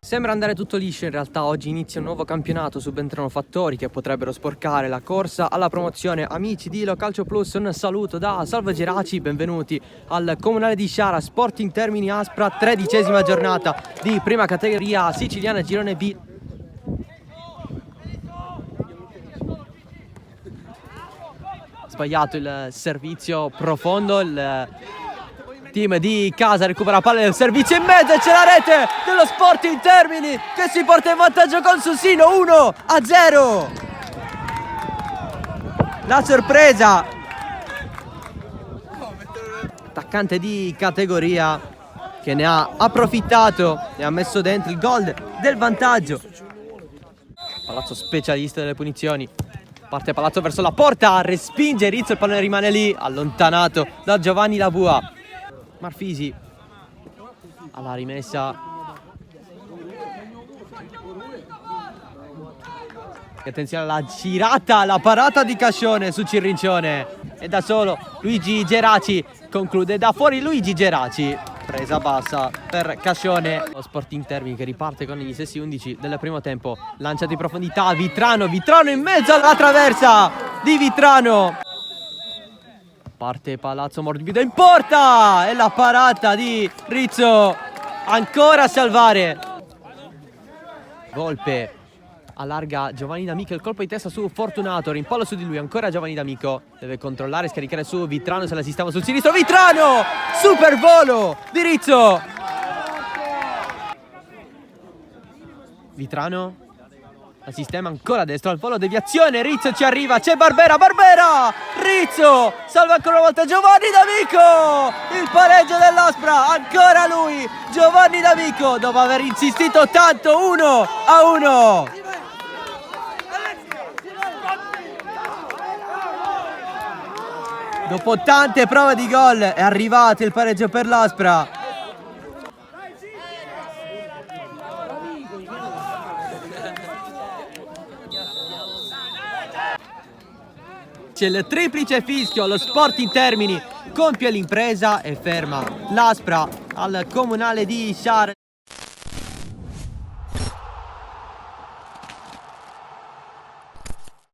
Sembra andare tutto liscio in realtà. Oggi inizia un nuovo campionato, subentrano fattori che potrebbero sporcare la corsa alla promozione. Amici di Lo Calcio Plus, un saluto da Salvo Geraci, benvenuti al Comunale di Sciara, Sporting Termini Aspra, 13ª giornata di prima categoria siciliana girone B. Sbagliato il servizio profondo, il team di casa recupera la palla del servizio in mezzo e c'è la rete dello Sporting Termini che si porta in vantaggio con Sussino, 1-0. La sorpresa, attaccante di categoria che ne ha approfittato e ha messo dentro il gol del vantaggio. Palazzo specialista delle punizioni. Parte Palazzo verso la porta, respinge Rizzo, il pallone rimane lì, allontanato da Giovanni Labua. Marfisi alla rimessa. E attenzione alla girata, la parata di Cascione su Cirrincione. E da solo Luigi Geraci conclude da fuori. Luigi Geraci, presa bassa per Cascione. Lo Sporting Termini che riparte con gli stessi 11 del primo tempo. Lanciato in profondità, Vitrano in mezzo alla traversa di Vitrano. Parte Palazzo morbido in porta e la parata di Rizzo ancora a salvare. Volpe allarga Giovanni D'Amico, il colpo di testa su Fortunato, rimpallo su di lui, ancora Giovanni D'Amico, deve controllare, scaricare su Vitrano, se la sistema sul sinistro, Vitrano, super volo di Rizzo. Vitrano la sistema ancora a destra al volo, deviazione, Rizzo ci arriva, c'è Barbera, Rizzo salva ancora una volta Giovanni D'Amico, il pareggio dell'Aspra, ancora lui, Giovanni D'Amico, dopo aver insistito tanto, 1-1. Dopo tante prove di gol è arrivato il pareggio per l'Aspra. C'è il triplice fischio, lo Sporting Termini compie l'impresa e ferma l'Aspra al Comunale di Sciara.